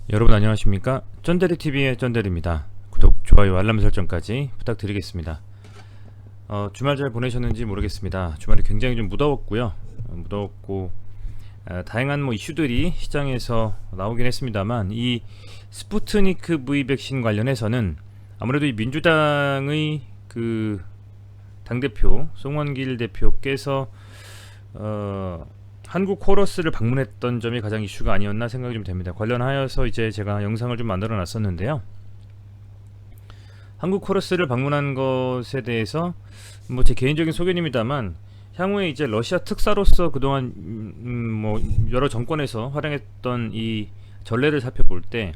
여러분 안녕하십니까? 쩐데리TV의 쩐데리입니다. 구독, 좋아요, 알람 설정까지 부탁드리겠습니다. 주말 잘 보내셨는지 모르겠습니다. 주말이 굉장히 좀 무더웠고요. 무더웠고 다양한 이슈들이 시장에서 나오긴 했습니다만, 이 스푸트니크 V 백신 관련해서는 아무래도 이 민주당의 그 당대표 송원길 대표께서 한국 코러스를 방문했던 점이 가장 이슈가 아니었나 생각이 좀 됩니다. 관련하여서 이제 제가 영상을 좀 만들어 놨었는데요. 한국 코러스를 방문한 것에 대해서 제 개인적인 소견입니다만, 향후에 이제 러시아 특사로서 그동안 여러 정권에서 활용했던 이 전례를 살펴볼 때,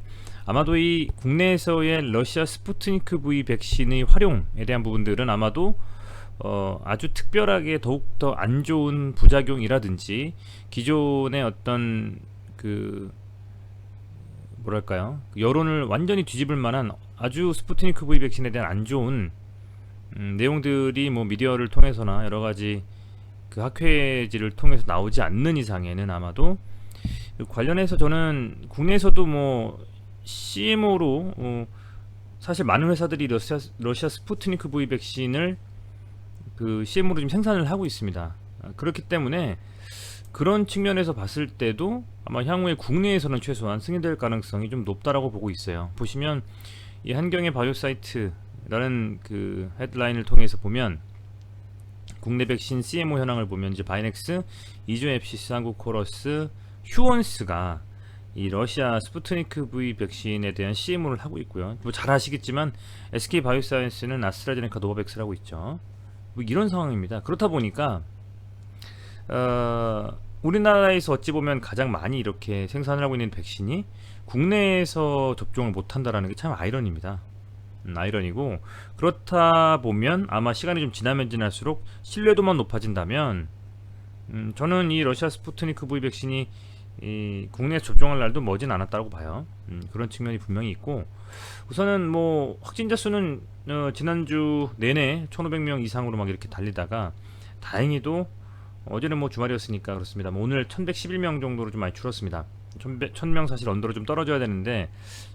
아마도 이 국내에서의 러시아 스푸트니크 V 백신의 활용에 대한 부분들은 아마도 아주 특별하게 더욱더 안 좋은 부작용이라든지 기존의 어떤 그 뭐랄까요, 여론을 완전히 뒤집을 만한 아주 스푸트니크 V 백신에 대한 안 좋은 내용들이 미디어를 통해서나 여러 가지 그 학회지를 통해서 나오지 않는 이상에는 아마도 관련해서 저는 국내에서도 CMO로 사실 많은 회사들이 러시아 스푸트니크 V 백신을 그 CM으로 지금 생산을 하고 있습니다. 그렇기 때문에 그런 측면에서 봤을 때도 아마 향후에 국내에서는 최소한 승인될 가능성이 좀 높다라고 보고 있어요. 보시면 이 한경의 바이오사이트라는 그 헤드라인을 통해서 보면 국내 백신 CMO 현황을 보면 이제 바이넥스, 이조앱시스, 한국코러스, 휴원스가 이 러시아 스푸트니크 V 백신에 대한 CMO를 하고 있고요. 잘 아시겠지만 SK 바이오사이언스는 아스트라제네카, 노바백스를 하고 있죠. 이런 상황입니다. 그렇다 보니까 우리나라에서 어찌 보면 가장 많이 이렇게 생산을 하고 있는 백신이 국내에서 접종을 못한다라는 게 참 아이러니입니다. 아이러니고, 그렇다 보면 아마 시간이 좀 지나면 지날수록 신뢰도만 높아진다면 저는 이 러시아 스푸트니크 V 백신이 이 국내에서 접종할 날도 머진 않았다고 봐요. 그런 측면이 분명히 있고, 우선은 확진자 수는 지난주 내내 1500명 이상으로 막 이렇게 달리다가 다행히도 어제는 주말이었으니까 그렇습니다. 오늘 1111명 정도로 좀 많이 줄었습니다. 1000명 사실 언더로 좀 떨어져야 되는데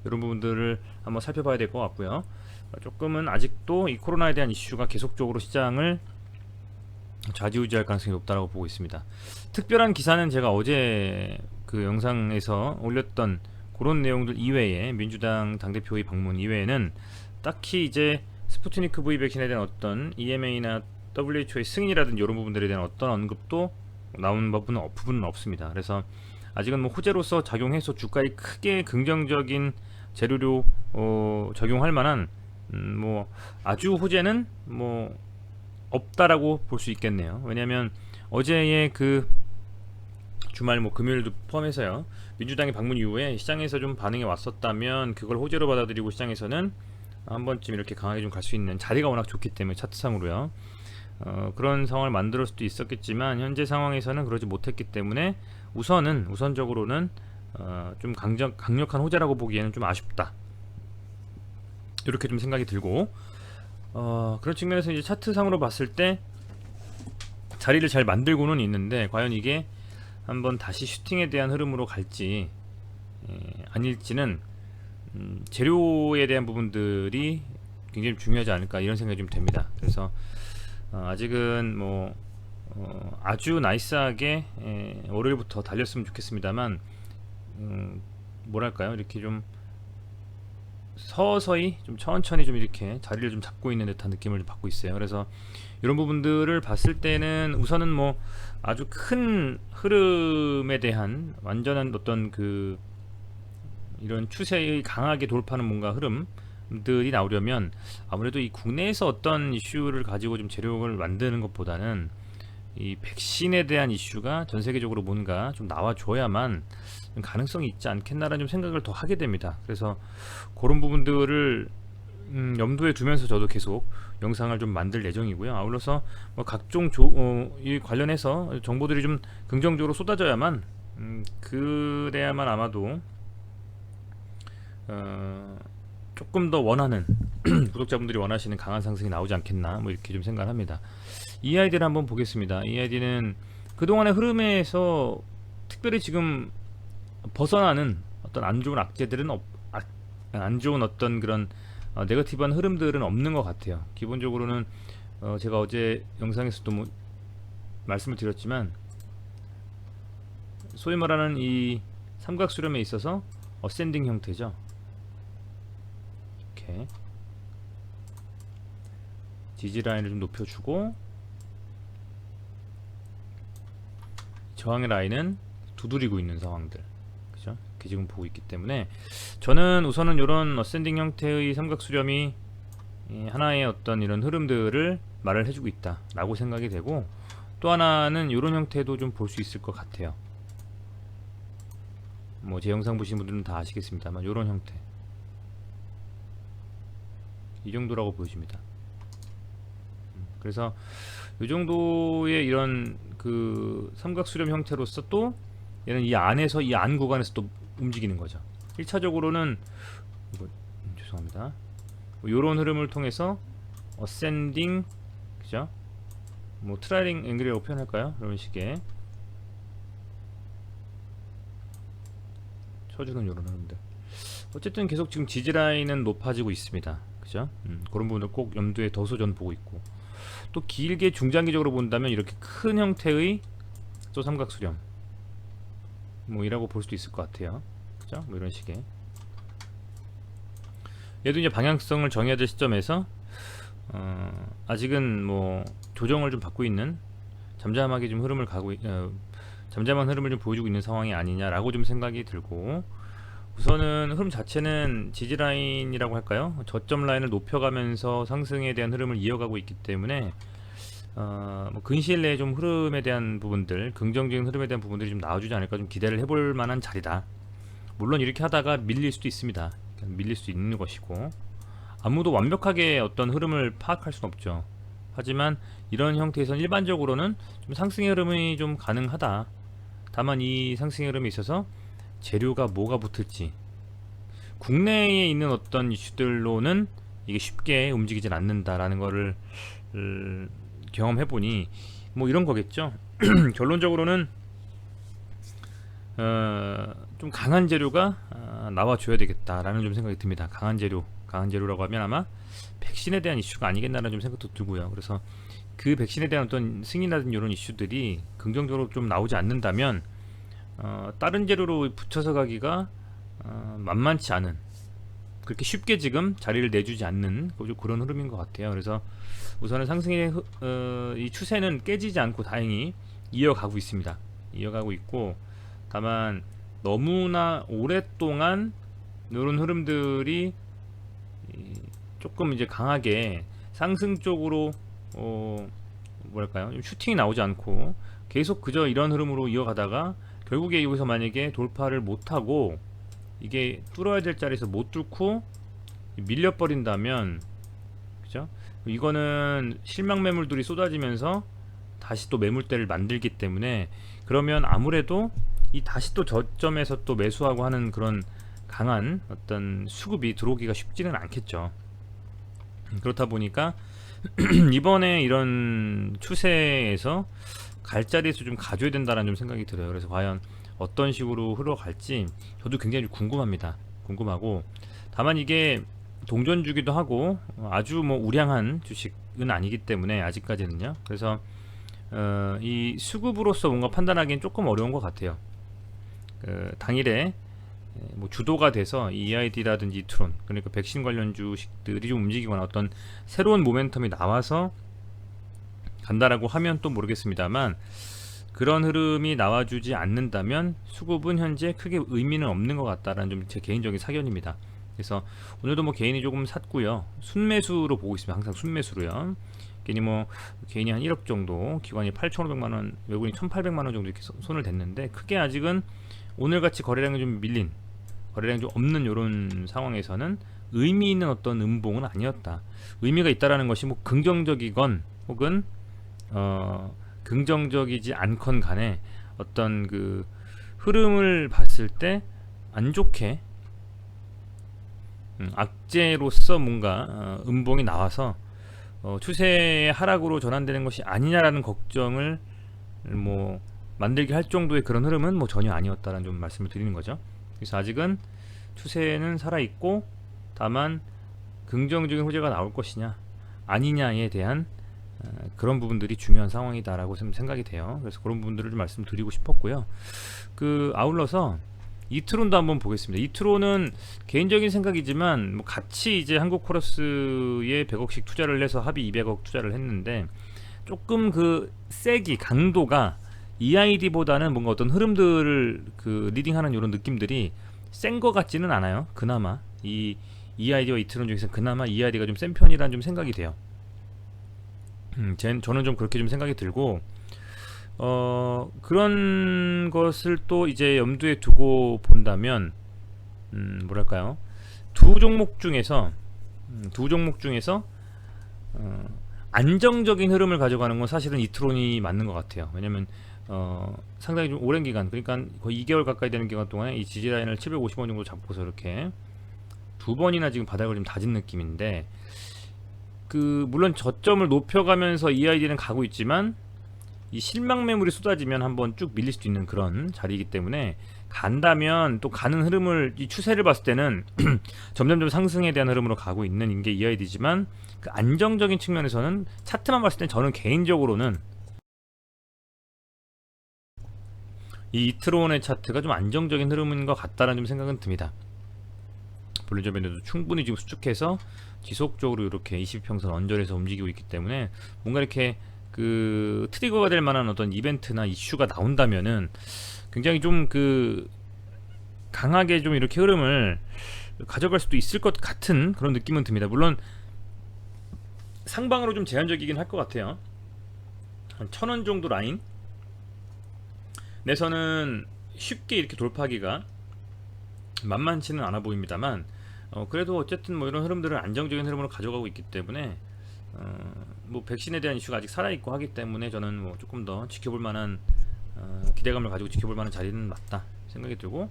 이런 부분들을 한번 살펴봐야 될 것 같고요. 조금은 아직도 이 코로나에 대한 이슈가 계속적으로 시장을 좌지우지할 가능성이 높다고 보고 있습니다. 특별한 기사는 제가 어제 그 영상에서 올렸던 그런 내용들 이외에, 민주당 당대표의 방문 이외에는 딱히 이제 스푸트니크 V 백신에 대한 어떤 EMA나 WHO의 승인이라든지 이런 부분들에 대한 어떤 언급도 나온 부분은 없습니다. 그래서 아직은 호재로서 작용해서 주가에 크게 긍정적인 재료로 적용할 만한 아주 호재는 없다라고 볼 수 있겠네요. 왜냐하면 어제의 그 주말 금요일도 포함해서요, 민주당의 방문 이후에 시장에서 좀 반응이 왔었다면 그걸 호재로 받아들이고 시장에서는 한 번쯤 이렇게 강하게 좀 갈 수 있는 자리가 워낙 좋기 때문에 차트상으로요, 그런 상황을 만들 수도 있었겠지만 현재 상황에서는 그러지 못했기 때문에 우선적으로는 좀 강력한 호재라고 보기에는 좀 아쉽다, 이렇게 좀 생각이 들고, 그런 측면에서 이제 차트상으로 봤을 때 자리를 잘 만들고는 있는데, 과연 이게 한번 다시 슈팅에 대한 흐름으로 갈지 아닐지는 재료에 대한 부분들이 굉장히 중요하지 않을까, 이런 생각이 좀 됩니다. 그래서 아직은 아주 나이스하게 월요일부터 달렸으면 좋겠습니다만, 뭐랄까요, 이렇게 좀 서서히 좀 천천히 좀 이렇게 자리를 좀 잡고 있는 듯한 느낌을 좀 받고 있어요. 그래서 이런 부분들을 봤을 때는 우선은 아주 큰 흐름에 대한 완전한 어떤 그 이런 추세의 강하게 돌파하는 뭔가 흐름들이 나오려면 아무래도 이 국내에서 어떤 이슈를 가지고 좀 재료를 만드는 것보다는 이 백신에 대한 이슈가 전 세계적으로 뭔가 좀 나와줘야만 가능성이 있지 않겠나라는 좀 생각을 더 하게 됩니다. 그래서 그런 부분들을 염두에 두면서 저도 계속 영상을 좀 만들 예정이고요. 아울러서 각종 이 관련해서 정보들이 좀 긍정적으로 쏟아져야만 그래야만 아마도 조금 더 원하는 구독자분들이 원하시는 강한 상승이 나오지 않겠나, 이렇게 좀 생각을 합니다. 이 아이디를 한번 보겠습니다. 이 아이디는 그동안의 흐름에서 특별히 지금 벗어나는 어떤 안 좋은 악재들은 안 좋은 어떤 그런 네거티브한 흐름들은 없는 것 같아요. 기본적으로는 제가 어제 영상에서도 뭐 말씀을 드렸지만 소위 말하는 이 삼각수렴에 있어서 어센딩 형태죠. 이렇게 지지 라인을 좀 높여주고 저항의 라인은 두드리고 있는 상황들, 그죠? 이렇게 지금 보고 있기 때문에 저는 우선은 이런 어센딩 형태의 삼각수렴이 하나의 어떤 이런 흐름들을 말을 해주고 있다라고 생각이 되고, 또 하나는 이런 형태도 좀 볼 수 있을 것 같아요. 뭐 제 영상 보신 분들은 다 아시겠습니다만 이런 형태, 이 정도라고 보여집니다. 그래서 이 정도의 이런 그 삼각수렴 형태로서 또 얘는 이 안에서 이 안 구간에서 또 움직이는 거죠. 1차적으로는 죄송합니다. 요런 흐름을 통해서 어센딩, 그죠? 뭐 트라이링 앵글이라고 표현할까요? 이런 식의 쳐주는 요런 흐름들. 어쨌든 계속 지금 지지라인은 높아지고 있습니다. 그죠? 그런 부분을 꼭 염두에 둬서 전 보고 있고, 또 길게 중장기적으로 본다면 이렇게 큰 형태의 또 삼각수렴 뭐 이라고 볼 수도 있을 것 같아요. 그죠? 뭐 이런 식의, 얘도 이제 방향성을 정해야 될 시점에서 아직은 뭐 조정을 좀 받고 있는, 잠잠하게 좀 흐름을 잠잠한 흐름을 좀 보여주고 있는 상황이 아니냐라고 좀 생각이 들고, 우선은 흐름 자체는 지지라인이라고 할까요? 저점 라인을 높여가면서 상승에 대한 흐름을 이어가고 있기 때문에 뭐 근시일 내에 좀 흐름에 대한 부분들, 긍정적인 흐름에 대한 부분들이 좀 나와주지 않을까 좀 기대를 해볼 만한 자리다. 물론 이렇게 하다가 밀릴 수도 있습니다. 밀릴 수 있는 것이고, 아무도 완벽하게 어떤 흐름을 파악할 수는 없죠. 하지만 이런 형태에서는 일반적으로는 좀 상승의 흐름이 좀 가능하다. 다만 이 상승의 흐름에 있어서 재료가 뭐가 붙을지, 국내에 있는 어떤 이슈들로는 이게 쉽게 움직이진 않는다라는 거를 경험해보니 뭐 이런 거겠죠. 결론적으로는 좀 강한 재료가 나와줘야 되겠다라는 좀 생각이 듭니다. 강한 재료라고 하면 아마 백신에 대한 이슈가 아니겠나라는 좀 생각도 들고요. 그래서 그 백신에 대한 어떤 승인이라든지 이런 이슈들이 긍정적으로 좀 나오지 않는다면 다른 재료로 붙여서 가기가 만만치 않은, 그렇게 쉽게 지금 자리를 내주지 않는 그런 흐름인 것 같아요. 그래서 우선은 상승의 이 추세는 깨지지 않고 다행히 이어가고 있습니다. 이어가고 있고, 다만 너무나 오랫동안 이런 흐름들이 조금 이제 강하게 상승 쪽으로 뭐랄까요, 슈팅이 나오지 않고 계속 그저 이런 흐름으로 이어가다가 결국에 여기서 만약에 돌파를 못하고 이게 뚫어야 될 자리에서 못 뚫고 밀려버린다면, 그죠? 이거는 실망 매물들이 쏟아지면서 다시 또 매물대를 만들기 때문에, 그러면 아무래도 이 다시 또 저점에서 또 매수하고 하는 그런 강한 어떤 수급이 들어오기가 쉽지는 않겠죠. 그렇다 보니까 이번에 이런 추세에서 갈 자리에서 좀 가져야 된다는 좀 생각이 들어요. 그래서 과연 어떤 식으로 흘러갈지 저도 굉장히 궁금합니다. 궁금하고, 다만 이게 동전주기도 하고 아주 뭐 우량한 주식은 아니기 때문에 아직까지는요. 그래서 이 수급으로서 뭔가 판단하기엔 조금 어려운 것 같아요. 당일에 뭐 주도가 돼서 이 EID라든지 이트론, 그러니까 백신 관련 주식들이 좀 움직이거나 어떤 새로운 모멘텀이 나와서 간다라고 하면 또 모르겠습니다만, 그런 흐름이 나와주지 않는다면 수급은 현재 크게 의미는 없는 것 같다라는 좀 제 개인적인 사견입니다. 그래서 오늘도 뭐 개인이 조금 샀고요. 순매수로 보고 있습니다. 항상 순매수로요. 개인이 한 1억 정도, 기관이 8,500만원, 외국인이 1,800만원 정도 이렇게 손을 댔는데, 크게 아직은 오늘같이 거래량이 좀 밀린, 거래량이 좀 없는 이런 상황에서는 의미 있는 어떤 음봉은 아니었다. 의미가 있다라는 것이 뭐 긍정적이건 혹은 긍정적이지 않건 간에 어떤 그 흐름을 봤을 때 안 좋게 악재로서 뭔가 음봉이 나와서 추세의 하락으로 전환되는 것이 아니냐라는 걱정을 뭐 만들게 할 정도의 그런 흐름은 뭐 전혀 아니었다라는 좀 말씀을 드리는 거죠. 그래서 아직은 추세는 살아있고, 다만 긍정적인 호재가 나올 것이냐 아니냐에 대한 그런 부분들이 중요한 상황이다라고 생각이 돼요. 그래서 그런 부분들을 좀 말씀드리고 싶었고요. 아울러서 이트론도 한번 보겠습니다. 이트론은 개인적인 생각이지만 뭐 같이 이제 한국코러스에 100억씩 투자를 해서 합의 200억 투자를 했는데, 조금 세기 강도가 EID보다는 뭔가 어떤 흐름들을 리딩하는 이런 느낌들이 센 것 같지는 않아요. 그나마 이 EID와 이트론 중에서 그나마 EID가 좀 센 편이라는 좀 생각이 돼요. 저는 좀 그렇게 좀 생각이 들고, 그런 것을 또 이제 염두에 두고 본다면, 뭐랄까요, 두 종목 중에서 안정적인 흐름을 가져가는 건 사실은 이트론이 맞는 것 같아요. 왜냐면 상당히 좀 오랜 기간, 그러니까 거의 2개월 가까이 되는 기간 동안에 이 지지 라인을 750원 정도 잡고서 이렇게 두 번이나 지금 바닥을 좀 다진 느낌인데, 물론 저점을 높여가면서 EID는 가고 있지만 이 실망 매물이 쏟아지면 한번 쭉 밀릴 수도 있는 그런 자리이기 때문에, 간다면 또 가는 흐름을, 이 추세를 봤을 때는 점점점 상승에 대한 흐름으로 가고 있는 게 EID지만, 안정적인 측면에서는 차트만 봤을 때 저는 개인적으로는 이 이트론의 차트가 좀 안정적인 흐름인 것 같다는 좀 생각은 듭니다. 볼린저 밴드도 충분히 지금 수축해서 지속적으로 이렇게 20평선 언저리에서 움직이고 있기 때문에, 뭔가 이렇게 트리거가 될 만한 어떤 이벤트나 이슈가 나온다면은 굉장히 좀 강하게 좀 이렇게 흐름을 가져갈 수도 있을 것 같은 그런 느낌은 듭니다. 물론 상방으로 좀 제한적이긴 할 것 같아요. 한 1000원 정도 라인 내서는 쉽게 이렇게 돌파하기가 만만치는 않아 보입니다만, 그래도 어쨌든 뭐 이런 흐름들을 안정적인 흐름으로 가져가고 있기 때문에, 뭐 백신에 대한 이슈가 아직 살아있고 하기 때문에 저는 뭐 조금 더 지켜볼 만한, 기대감을 가지고 지켜볼 만한 자리는 맞다 생각이 들고,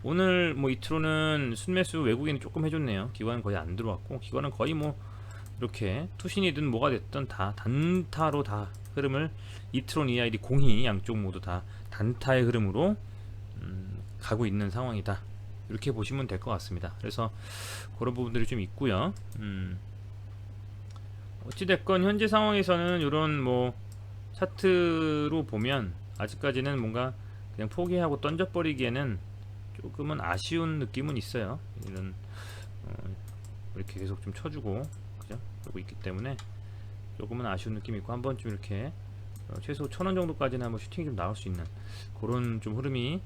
오늘 뭐 이트로는 순매수 외국인이 조금 해줬네요. 기관은 거의 안 들어왔고, 기관은 거의 뭐 이렇게 투신이든 뭐가 됐든 다 단타로 다 흐름을, 이트론, EID 공히 양쪽 모두 다 단타의 흐름으로 가고 있는 상황이다, 이렇게 보시면 될 것 같습니다. 그래서 그런 부분들이 좀 있고요. 어찌됐건 현재 상황에서는 이런 뭐 차트로 보면 아직까지는 뭔가 그냥 포기하고 던져버리기에는 조금은 아쉬운 느낌은 있어요. 이런 이렇게 계속 좀 쳐주고, 그죠? 그러고 있기 때문에 조금은 아쉬운 느낌이 있고, 한 번쯤 이렇게 최소 1000원 정도까지는 한번 슈팅이 좀 나올 수 있는 그런 좀 흐름이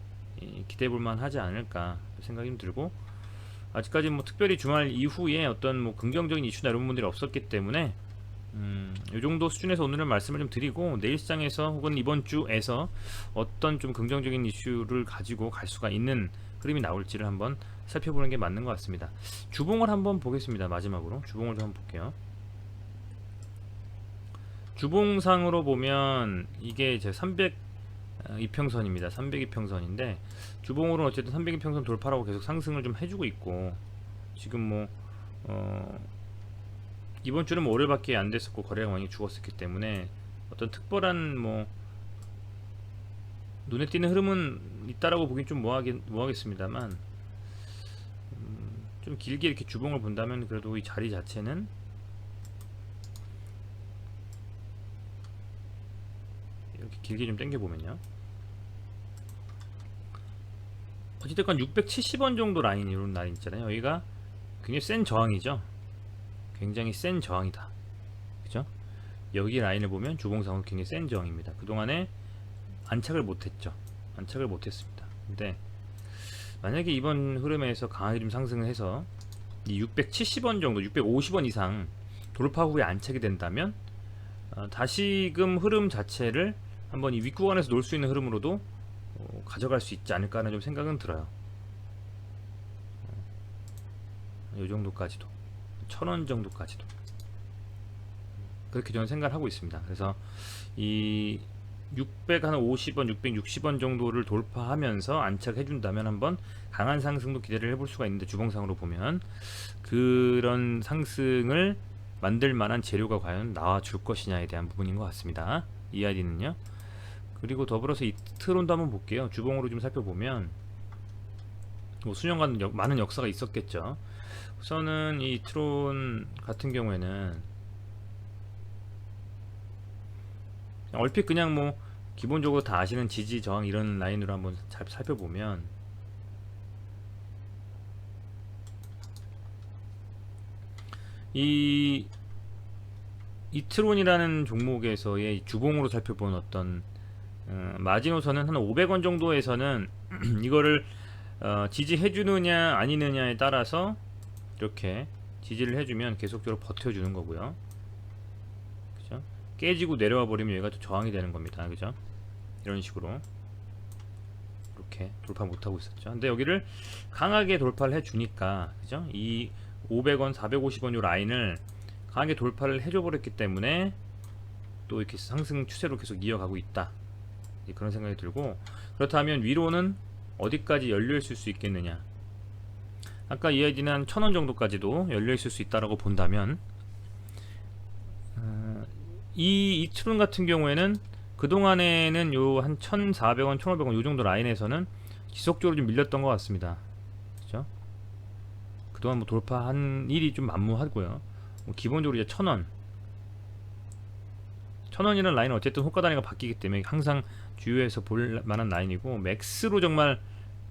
기대해볼만 하지 않을까 생각이 좀 들고, 아직까지 뭐 특별히 주말 이후에 어떤 뭐 긍정적인 이슈나 이런 부분들이 없었기 때문에, 이 정도 수준에서 오늘은 말씀을 좀 드리고, 내일 시장에서 혹은 이번 주에서 어떤 좀 긍정적인 이슈를 가지고 갈 수가 있는 흐름이 나올지를 한번 살펴보는 게 맞는 것 같습니다. 주봉을 한번 보겠습니다. 마지막으로 주봉을 좀 한번 볼게요. 주봉상으로 보면 이게 제 302평선입니다. 302평선인데 주봉으로는 어쨌든 302평선 돌파라고 계속 상승을 좀 해주고 있고, 지금 뭐 이번 주는 뭐 월요일밖에 안 됐었고 거래량 많이 죽었었기 때문에 어떤 특별한 뭐 눈에 띄는 흐름은 있다라고 보긴 좀 뭐하겠습니다만, 좀 길게 이렇게 주봉을 본다면 그래도 이 자리 자체는 이렇게 길게 좀 당겨보면요, 어찌됐건 670원 정도 라인, 이런 라인 있잖아요. 여기가 굉장히 센 저항이죠. 굉장히 센 저항이다, 그죠? 여기 라인을 보면 주봉상은 굉장히 센 저항입니다. 그동안에 안착을 못했죠. 안착을 못했습니다. 근데 만약에 이번 흐름에서 강하게 좀 상승을 해서 이 670원 정도, 650원 이상 돌파 후에 안착이 된다면, 다시금 흐름 자체를 한번 이 윗구간에서 놀 수 있는 흐름으로도 가져갈 수 있지 않을까 하는 좀 생각은 들어요. 이 정도까지도, 1000원 정도까지도 그렇게 저는 생각을 하고 있습니다. 그래서 이 650원, 660원 정도를 돌파하면서 안착해준다면 한번 강한 상승도 기대를 해볼 수가 있는데, 주봉상으로 보면 그런 상승을 만들 만한 재료가 과연 나와줄 것이냐에 대한 부분인 것 같습니다. EID는요. 그리고 더불어서 이트론도 한번 볼게요. 주봉으로 좀 살펴보면 뭐 수년간 많은 역사가 있었겠죠. 우선은 이 트론 같은 경우에는 얼핏 그냥 뭐 기본적으로 다 아시는 지지 저항 이런 라인으로 한번 잘 살펴보면 이 이트론이라는 종목에서의 주봉으로 살펴본 어떤 마지노선은 한 500원 정도에서는 이거를 지지해 주느냐 아니느냐에 따라서 이렇게 지지를 해주면 계속적으로 버텨주는 거고요. 그죠? 깨지고 내려와 버리면 얘가 또 저항이 되는 겁니다. 그죠? 이런 식으로 이렇게 돌파 못하고 있었죠. 근데 여기를 강하게 돌파를 해주니까, 그죠? 이 500원, 450원 요 라인을 강하게 돌파를 해줘 버렸기 때문에 또 이렇게 상승 추세로 계속 이어가고 있다, 그런 생각이 들고, 그렇다면 위로는 어디까지 열려 있을 수 있겠느냐. 아까 이야기한 한 1000원 정도까지도 열려 있을 수 있다라고 본다면, 이 이트론 같은 경우에는 그동안에는 요 한 1400원, 1500원 요 정도 라인에서는 지속적으로 좀 밀렸던 것 같습니다. 그죠? 그동안 뭐 돌파한 일이 좀 만무하고요. 뭐 기본적으로 이제 1000원, 1000원이라는 라인은 어쨌든 호가 단위가 바뀌기 때문에 항상 주요해서 볼 만한 라인이고, 맥스로 정말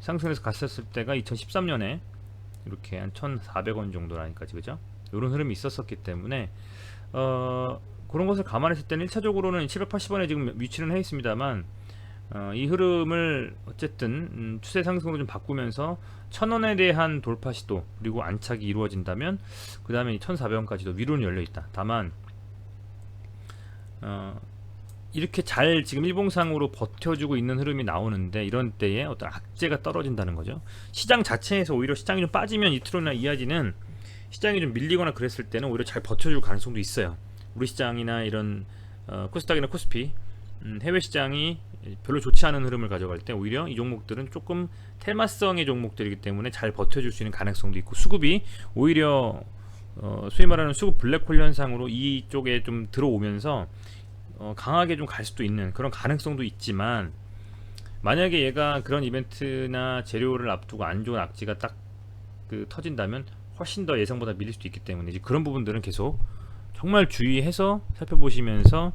상승해서 갔었을 때가 2013년에 이렇게 한 1400원 정도 라인까지, 그죠? 이런 흐름이 있었었기 때문에 그런 것을 감안했을 때는 1차적으로는 780원에 지금 위치는 해 있습니다만, 이 흐름을 어쨌든 추세 상승으로 좀 바꾸면서 1000원에 대한 돌파 시도 그리고 안착이 이루어진다면 그 다음에 1400원까지도 위로는 열려있다. 다만 이렇게 잘 지금 일봉상으로 버텨주고 있는 흐름이 나오는데, 이런 때에 어떤 악재가 떨어진다는 거죠. 시장 자체에서 오히려 시장이 좀 빠지면 이트론이나 이하지는 시장이 좀 밀리거나 그랬을 때는 오히려 잘 버텨줄 가능성도 있어요. 우리 시장이나 이런 코스닥이나 코스피 해외 시장이 별로 좋지 않은 흐름을 가져갈 때 오히려 이 종목들은 조금 테마성의 종목들이기 때문에 잘 버텨줄 수 있는 가능성도 있고, 수급이 오히려 소위 말하는 수급 블랙홀 현상으로 이쪽에 좀 들어오면서 강하게 좀 갈 수도 있는 그런 가능성도 있지만, 만약에 얘가 그런 이벤트나 재료를 앞두고 안 좋은 악재가 딱 터진다면 훨씬 더 예상보다 밀릴 수도 있기 때문에 이제 그런 부분들은 계속 정말 주의해서 살펴보시면서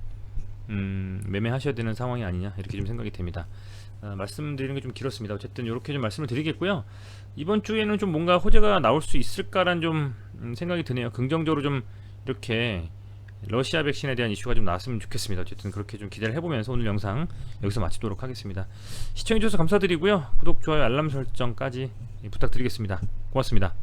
매매하셔야 되는 상황이 아니냐, 이렇게 좀 생각이 됩니다. 말씀드리는 게 좀 길었습니다. 어쨌든 이렇게 좀 말씀을 드리겠고요. 이번 주에는 좀 뭔가 호재가 나올 수 있을까란 좀 생각이 드네요. 긍정적으로 좀 이렇게 러시아 백신에 대한 이슈가 좀 나왔으면 좋겠습니다. 어쨌든 그렇게 좀 기대를 해보면서 오늘 영상 여기서 마치도록 하겠습니다. 시청해주셔서 감사드리고요. 구독, 좋아요, 알람 설정까지 부탁드리겠습니다. 고맙습니다.